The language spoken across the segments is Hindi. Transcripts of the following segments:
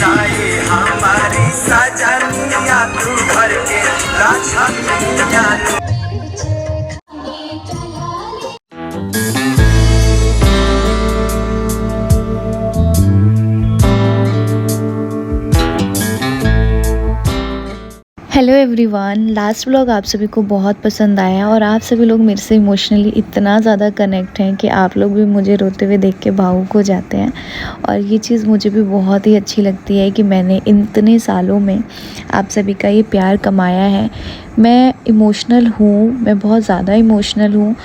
जाए हमारी सजनिया तू घर के लाछनिया। हेलो एवरीवन, लास्ट व्लॉग आप सभी को बहुत पसंद आया और आप सभी लोग मेरे से इमोशनली इतना ज़्यादा कनेक्ट हैं कि आप लोग भी मुझे रोते हुए देख के भावुक हो जाते हैं। और ये चीज़ मुझे भी बहुत ही अच्छी लगती है कि मैंने इतने सालों में आप सभी का ये प्यार कमाया है। मैं इमोशनल हूँ, मैं बहुत ज़्यादा इमोशनल हूँ।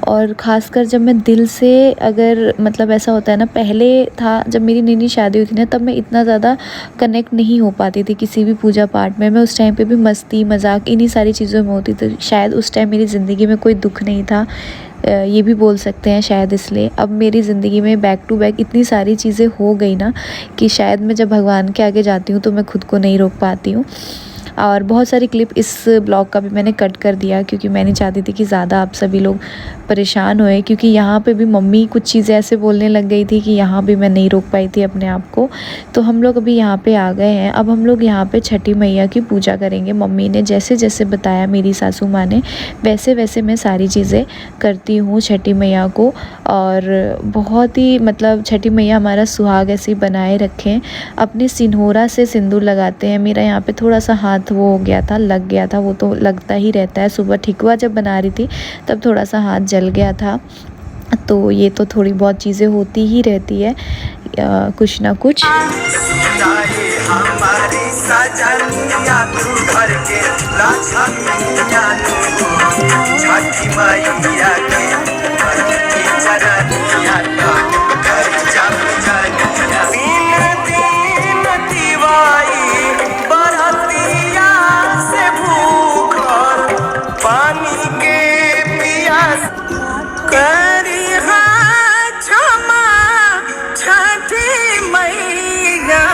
और ख़ासकर जब मैं दिल से अगर मतलब ऐसा होता है ना, पहले था जब मेरी नई नई शादी हुई थी ना, तब मैं इतना ज़्यादा कनेक्ट नहीं हो पाती थी किसी भी पूजा पाठ में। मैं उस टाइम पे भी मस्ती मजाक इन्हीं सारी चीज़ों में होती थी। शायद उस टाइम मेरी ज़िंदगी में कोई दुख नहीं था, ये भी बोल सकते हैं शायद। इसलिए अब मेरी ज़िंदगी में बैक टू बैक इतनी सारी चीज़ें हो गई ना कि शायद मैं जब भगवान के आगे जाती हूँ तो मैं खुद को नहीं रोक पाती हूँ। और बहुत सारी क्लिप इस ब्लॉग का भी मैंने कट कर दिया क्योंकि मैं नहीं चाहती थी कि ज़्यादा आप सभी लोग परेशान होए, क्योंकि यहाँ पे भी मम्मी कुछ चीज़ें ऐसे बोलने लग गई थी कि यहाँ भी मैं नहीं रोक पाई थी अपने आप को। तो हम लोग अभी यहाँ पे आ गए हैं। अब हम लोग यहाँ पे छठी मैया की पूजा करेंगे। मम्मी ने जैसे जैसे बताया, मेरी सासू माँ ने, वैसे वैसे मैं सारी चीज़ें करती हूँ छठी मैया को। और बहुत ही मतलब छठी मैया हमारा सुहाग ऐसे बनाए रखें। अपने सिंहोरा से सिंदूर लगाते हैं। मेरा यहाँ पे थोड़ा सा हाथ वो हो गया था, लग गया था, वो तो लगता ही रहता है। सुबह ठिकुआ जब बना रही थी तब थोड़ा सा हाथ जल गया था। तो ये तो थोड़ी बहुत चीज़ें होती ही रहती है, कुछ ना कुछ। जाए हमारी सजनिया तू घर के लाछनिया। छठी मैया के चरनिया कर जब जनिया। दिन दिन दिवाई बरतिया से भूखल पानी के पियास करी क्षमा छठी मैया।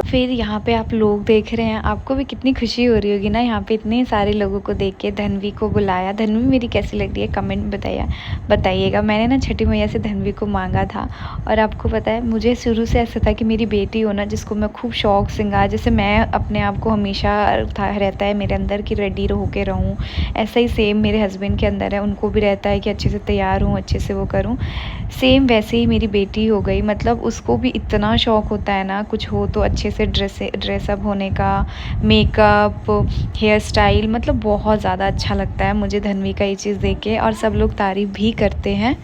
फिर यहाँ पे आप लोग देख रहे हैं, आपको भी कितनी खुशी हो रही होगी ना यहाँ पे इतने सारे लोगों को देख के। धनवी को बुलाया। धनवी मेरी कैसी लग रही है कमेंट में बताइएगा। मैंने ना छठी मैया से धनवी को मांगा था। और आपको पता है, मुझे शुरू से ऐसा था कि मेरी बेटी हो ना, जिसको मैं खूब शौक श्रृंगार, जैसे मैं अपने आप को हमेशा रहता है मेरे अंदर कि रेडी होके रहूँ, ऐसा ही सेम मेरे हस्बैंड के अंदर है। उनको भी रहता है कि अच्छे से तैयार हूँ, अच्छे से वो करूँ। सेम वैसे ही मेरी बेटी हो गई। मतलब उसको भी इतना शौक़ होता है ना, कुछ हो तो अच्छे से ड्रेसअप होने का, मेकअप, हेयर स्टाइल, मतलब बहुत ज़्यादा अच्छा लगता है मुझे धनवी का ये चीज़ देख के। और सब लोग तारीफ़ भी करते हैं।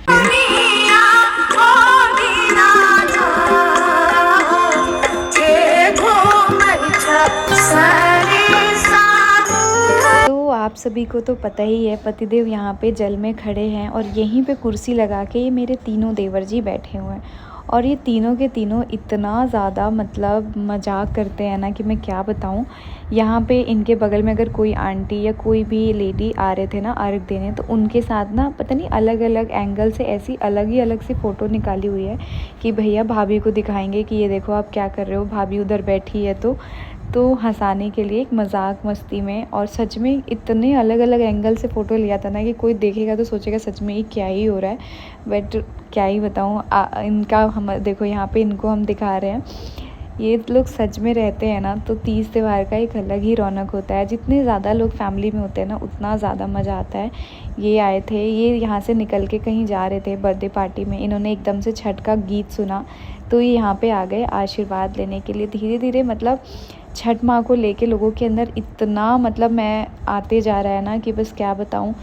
तो आप सभी को तो पता ही है, पतिदेव यहाँ पे जल में खड़े हैं और यहीं पे कुर्सी लगा के ये मेरे तीनों देवर जी बैठे हुए हैं। और ये तीनों के तीनों इतना ज़्यादा मतलब मजाक करते हैं ना कि मैं क्या बताऊँ। यहाँ पे इनके बगल में अगर कोई आंटी या कोई भी लेडी आ रहे थे ना अर्घ देने, तो उनके साथ ना पता नहीं अलग अलग एंगल से ऐसी अलग सी फ़ोटो निकाली हुई है कि भैया भाभी को दिखाएंगे कि ये देखो आप क्या कर रहे हो, भाभी उधर बैठी है। तो हंसाने के लिए, एक मजाक मस्ती में। और सच में इतने अलग अलग एंगल से फ़ोटो लिया था ना कि कोई देखेगा तो सोचेगा सच में ये क्या ही हो रहा है। बट क्या ही बताऊँ, इनका हम देखो यहाँ पे इनको हम दिखा रहे हैं। ये लोग सच में रहते हैं ना तो तीज त्यौहार का एक अलग ही रौनक होता है। जितने ज़्यादा लोग फैमिली में होते हैं ना, उतना ज़्यादा मज़ा आता है। ये आए थे, ये यहाँ से निकल के कहीं जा रहे थे बर्थडे पार्टी में। इन्होंने एकदम से छठ का गीत सुना तो ये यहाँ पे आ गए आशीर्वाद लेने के लिए। धीरे धीरे मतलब छठ माँ को लेके लोगों के अंदर इतना मतलब मैं आते जा रहा है ना कि बस क्या बताऊँ।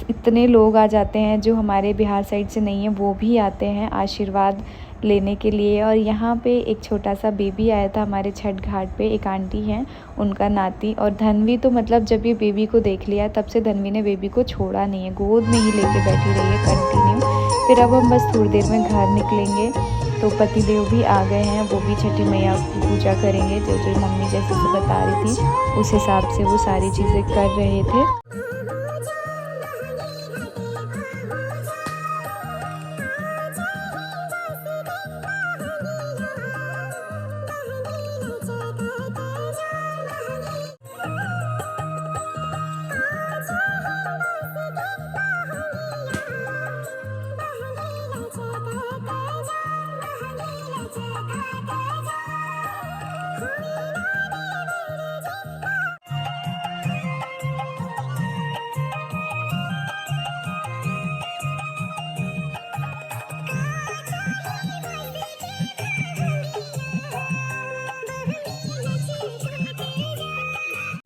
इतने लोग आ जाते हैं जो हमारे बिहार साइड से नहीं है, वो भी आते हैं आशीर्वाद लेने के लिए। और यहाँ पे एक छोटा सा बेबी आया था हमारे छठ घाट पे। एक आंटी हैं, उनका नाती। और धनवी तो मतलब जब ये बेबी को देख लिया तब से धनवी ने बेबी को छोड़ा नहीं है, गोद में ही लेके बैठी रही है कंटिन्यू। फिर अब हम बस थोड़ी देर में घर निकलेंगे। तो पतिदेव भी आ गए हैं, वो भी छठी मैया की पूजा करेंगे। जो जो मम्मी जैसे से बता रही थी उस हिसाब से वो सारी चीज़ें कर रहे थे।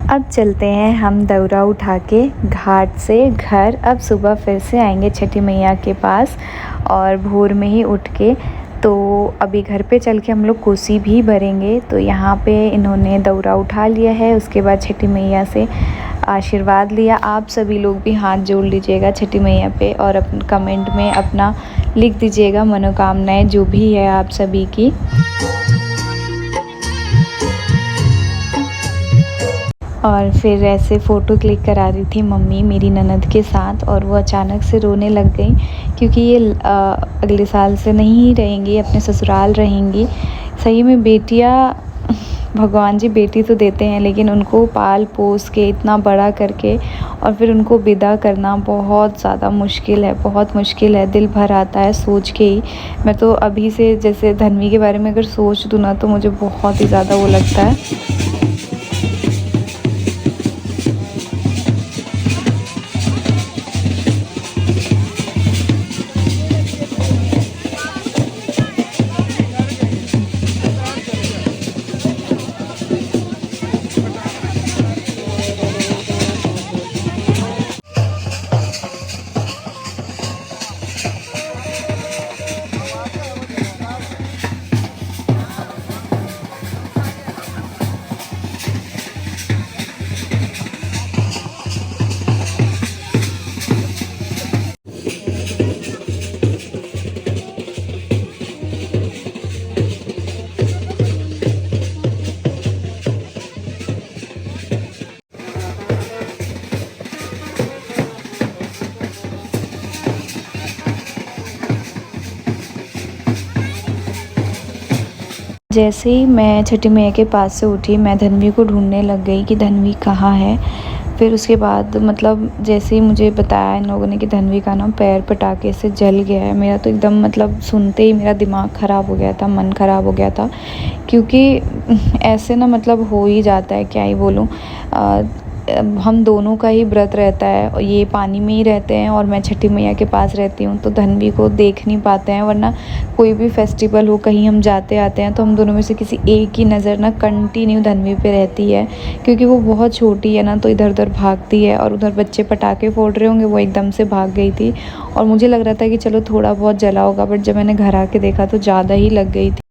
अब चलते हैं हम दौरा उठा के घाट से घर। अब सुबह फिर से आएंगे छठी मैया के पास और भोर में ही उठ के तो अभी घर पे चल के हम लोग कोसी भी भरेंगे। तो यहाँ पे इन्होंने दौरा उठा लिया है, उसके बाद छठी मैया से आशीर्वाद लिया। आप सभी लोग भी हाथ जोड़ लीजिएगा छठी मैया पे और कमेंट में अपना लिख दीजिएगा मनोकामनाएं जो भी है आप सभी की। और फिर ऐसे फ़ोटो क्लिक करा रही थी मम्मी मेरी ननद के साथ और वो अचानक से रोने लग गई क्योंकि ये अगले साल से नहीं रहेंगी, अपने ससुराल रहेंगी। सही में बेटियाँ भगवान जी बेटी तो देते हैं लेकिन उनको पाल पोस के इतना बड़ा करके और फिर उनको विदा करना बहुत ज़्यादा मुश्किल है, बहुत मुश्किल है। दिल भर आता है सोच के ही। मैं तो अभी से जैसे धन्वी के बारे में अगर सोच दूँ ना तो मुझे बहुत ही ज़्यादा वो लगता है। जैसे ही मैं छठी मैया के पास से उठी मैं धन्वी को ढूंढने लग गई कि धन्वी कहाँ है। फिर उसके बाद मतलब जैसे ही मुझे बताया इन लोगों ने कि धन्वी का ना पैर पटाखे से जल गया है, मेरा तो एकदम मतलब सुनते ही मेरा दिमाग ख़राब हो गया था, मन ख़राब हो गया था। क्योंकि ऐसे ना मतलब हो ही जाता है, क्या ही बोलूँ। हम दोनों का ही व्रत रहता है और ये पानी में ही रहते हैं और मैं छठी मैया के पास रहती हूँ तो धन्वी को देख नहीं पाते हैं। वरना कोई भी फेस्टिवल हो, कहीं हम जाते आते हैं तो हम दोनों में से किसी एक की नज़र ना कंटिन्यू धन्वी पे रहती है क्योंकि वो बहुत छोटी है ना तो इधर उधर भागती है। और उधर बच्चे पटाखे फोड़ रहे होंगे, वो एकदम से भाग गई थी और मुझे लग रहा था कि चलो थोड़ा बहुत जला होगा, बट जब मैंने घर आके देखा तो ज़्यादा ही लग गई थी।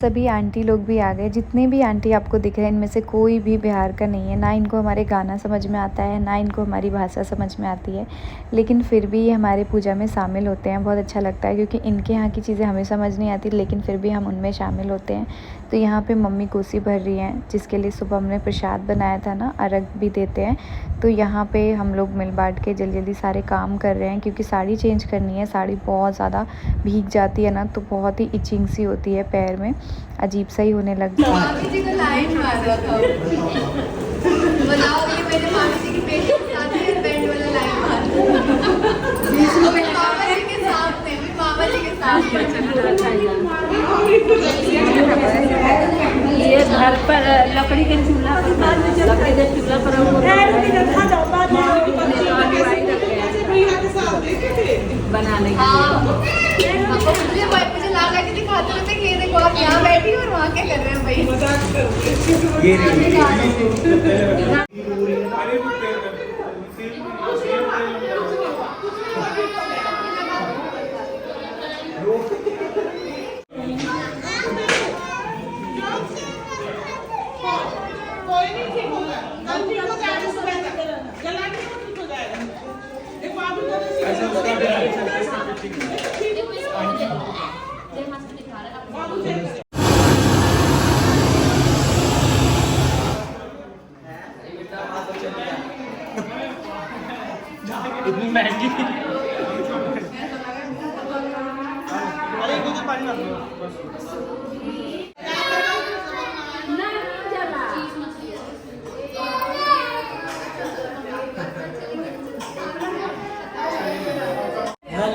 सभी आंटी लोग भी आ गए। जितने भी आंटी आपको दिख रहे हैं इनमें से कोई भी बिहार का नहीं है। ना इनको हमारे गाना समझ में आता है, ना इनको हमारी भाषा समझ में आती है, लेकिन फिर भी ये हमारे पूजा में शामिल होते हैं। बहुत अच्छा लगता है क्योंकि इनके यहाँ की चीज़ें हमें समझ नहीं आती, लेकिन फिर भी हम उनमें शामिल होते हैं। तो यहाँ पे मम्मी कोसी भर रही हैं, जिसके लिए सुबह हमने प्रसाद बनाया था ना, अर्घ भी देते हैं। तो यहाँ पे हम लोग मिल बांट के जल्दी जल्दी सारे काम कर रहे हैं, क्योंकि साड़ी चेंज करनी है। साड़ी बहुत ज़्यादा भीग जाती है ना, तो बहुत ही इचिंग सी होती है पैर में, अजीब सा ही होने लग जाता है। मामी जी को लाइन मार रहा था। बताओ, ये मेरे मामी जी की बेटी के साथ है, बैंड वाला लाइन मार मामा जी के सामने, मामा जी के सामने। ये घर पर लकड़ी के चूल्हा पर बनाने के मुझे लगा कि दिखाते रहते कि ये देखो आप यहाँ बैठी हो और वहाँ क्या कर रहे हो भाई। इतनी महंगी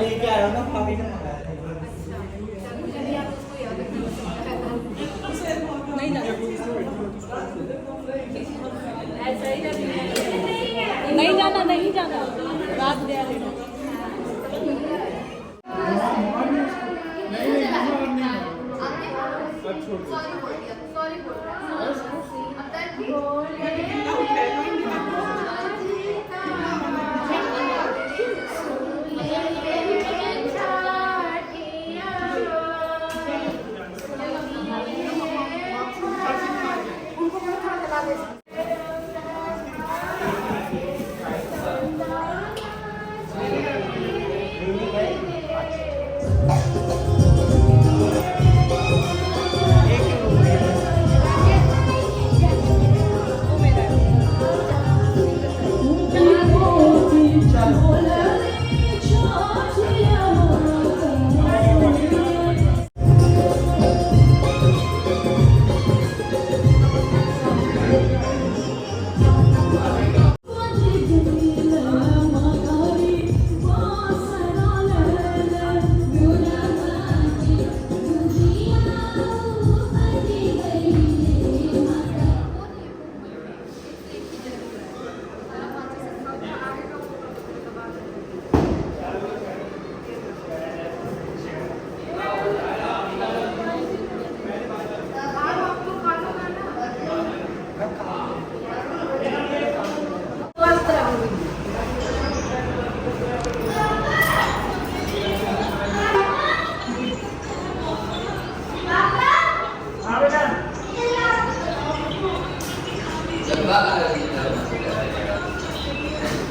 लेके आया ना पापी ने नहीं जाना, नहीं जाना, रात दे लेना।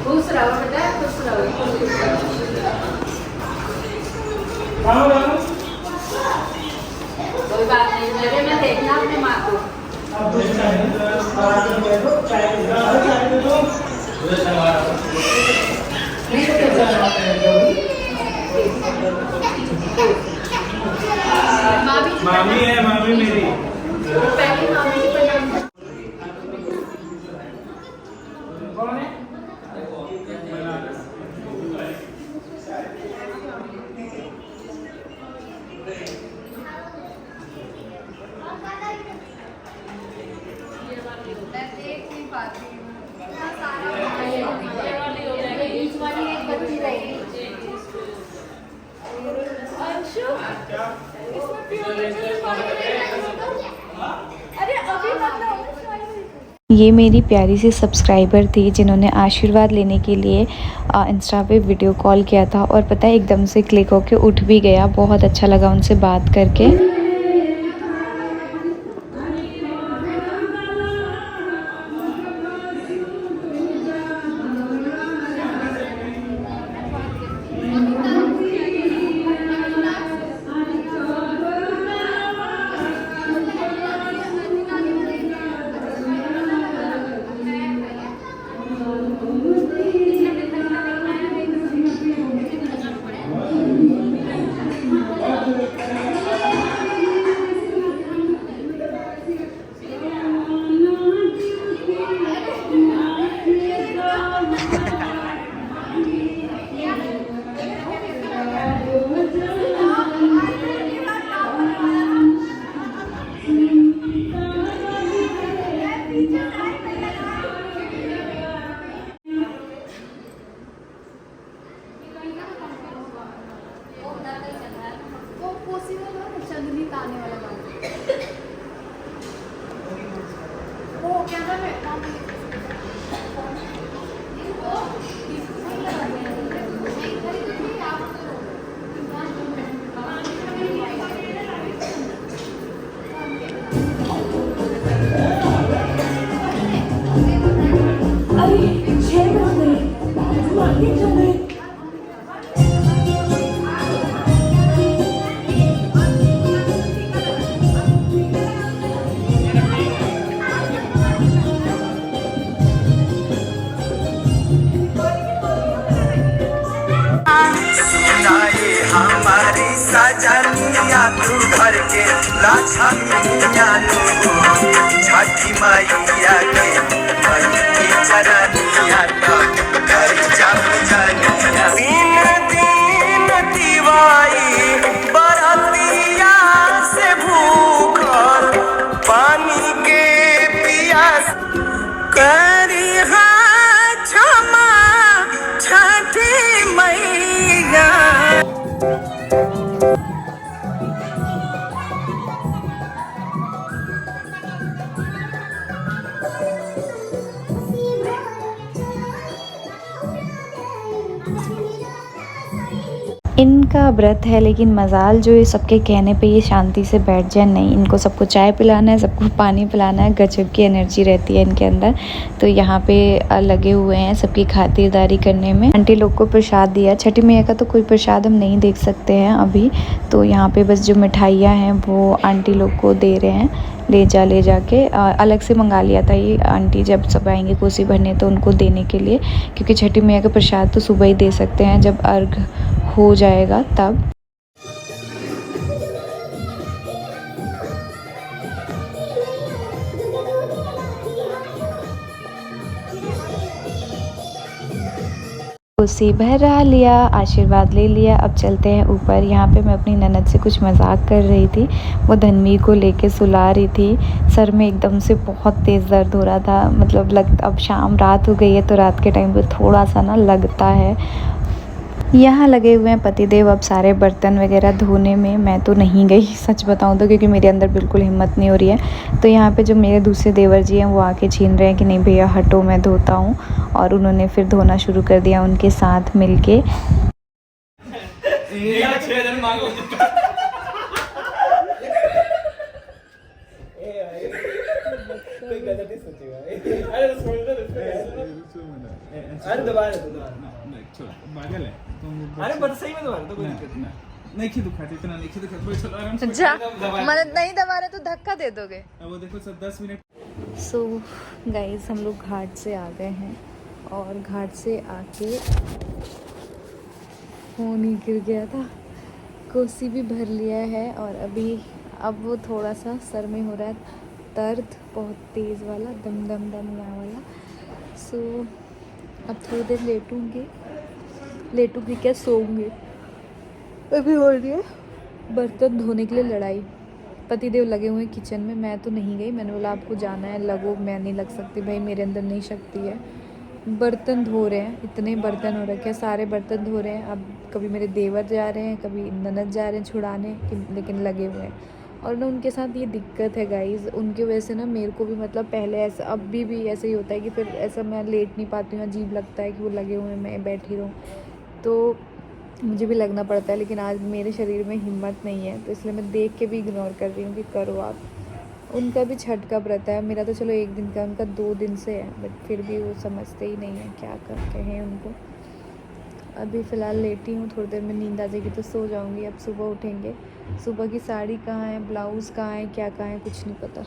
खुश रहो बेटा, खुश रहो। कोई बात नहीं, मेरे में देखना अपने माँ को। मामी है, मामी मेरी पहली मामी की प्रणाम। ये मेरी प्यारी सी सब्सक्राइबर थी जिन्होंने आशीर्वाद लेने के लिए इंस्टा पे वीडियो कॉल किया था, और पता है एकदम से क्लिक होके उठ भी गया। बहुत अच्छा लगा उनसे बात करके। लाछमिया छठी मैया के की चरनिया कर जाऊ जनिया दिन दिन दिवाई बरतिया से भूखल पानी के पियास करी क्षमा छठी मैया। इनका व्रत है, लेकिन मजाल जो है सबके कहने पे ये शांति से बैठ जाए नहीं। इनको सबको चाय पिलाना है, सबको पानी पिलाना है, गजब की एनर्जी रहती है इनके अंदर। तो यहाँ पे लगे हुए हैं सबकी खातिरदारी करने में। आंटी लोग को प्रसाद दिया। छठी मैया का तो कोई प्रसाद हम नहीं देख सकते हैं अभी, तो यहाँ पे बस जो मिठाइयाँ हैं वो आंटी लोग को दे रहे हैं, ले जा के। अलग से मंगा लिया था ये आंटी, जब सब आएंगे कोसी भरने तो उनको देने के लिए, क्योंकि छठी मैया का प्रसाद तो सुबह ही दे सकते हैं जब अर्घ हो जाएगा तब। कोसी भरा लिया, आशीर्वाद ले लिया, अब चलते हैं ऊपर। यहाँ पे मैं अपनी ननद से कुछ मजाक कर रही थी, वो धनवीर को लेके सुला रही थी। सर में एकदम से बहुत तेज़ दर्द हो रहा था, मतलब अब शाम रात हो गई है तो रात के टाइम पे थोड़ा सा ना लगता है। यहाँ लगे हुए हैं पतिदेव अब सारे बर्तन वगैरह धोने में। मैं तो नहीं गई सच बताऊँ तो, क्योंकि मेरे अंदर बिल्कुल हिम्मत नहीं हो रही है। तो यहाँ पे जो मेरे दूसरे देवर जी हैं वो आके छीन रहे हैं कि नहीं भैया हटो मैं धोता हूँ, और उन्होंने फिर धोना शुरू कर दिया उनके साथ मिलके। अरे बस सही में दोबारा तो कोई दिक्कत नहीं दुखाती, इतना नहीं दुखाती। चलो आराम से जा मतलब नहीं दबा रहे तो धक्का दे दोगे। वो देखो सब 10 मिनट। सो गाइस हम लोग घाट से आ गए हैं, और घाट से आके फोन ही गिर गया था। कोसी भी भर लिया है, और अब वो थोड़ा सा सर में हो रहा है दर्द, बहुत तेज़ वाला, दम दम दम यहाँ वाला। सो अब थोड़ी देर लेटूंगी क्या, सोऊंगी। अभी हो रही है बर्तन धोने के लिए लड़ाई। पतिदेव लगे हुए हैं किचन में, मैं तो नहीं गई। मैंने बोला आपको जाना है लगो, मैं नहीं लग सकती भाई, मेरे अंदर नहीं शक्ति है। बर्तन धो रहे हैं, इतने बर्तन हो रखे हैं, सारे बर्तन धो रहे हैं। अब कभी मेरे देवर जा रहे हैं, कभी ननद जा रहे हैं छुड़ाने, लेकिन लगे हुए हैं। और ना उनके साथ ये दिक्कत है गाइज़, उनकी वजह से ना मेरे को भी मतलब पहले ऐसा, अब भी ऐसे ही होता है कि फिर ऐसा मैं लेट नहीं पाती हूँ, अजीब लगता है कि वो लगे हुए हैं मैं बैठी रहूँ, तो मुझे भी लगना पड़ता है। लेकिन आज मेरे शरीर में हिम्मत नहीं है, तो इसलिए मैं देख के भी इग्नोर कर रही हूँ कि करो आप। उनका भी छठ का व्रत है, मेरा तो चलो 1 दिन का, उनका 2 दिन से है, बट फिर भी वो समझते ही नहीं है, क्या करते हैं उनको। अभी फ़िलहाल लेटी हूँ, थोड़ी देर में नींद आ जाएगी तो सो जाऊँगी। अब सुबह उठेंगे, सुबह की साड़ी कहाँ है, ब्लाउज़ कहाँ है, क्या कहाँ है, कुछ नहीं पता।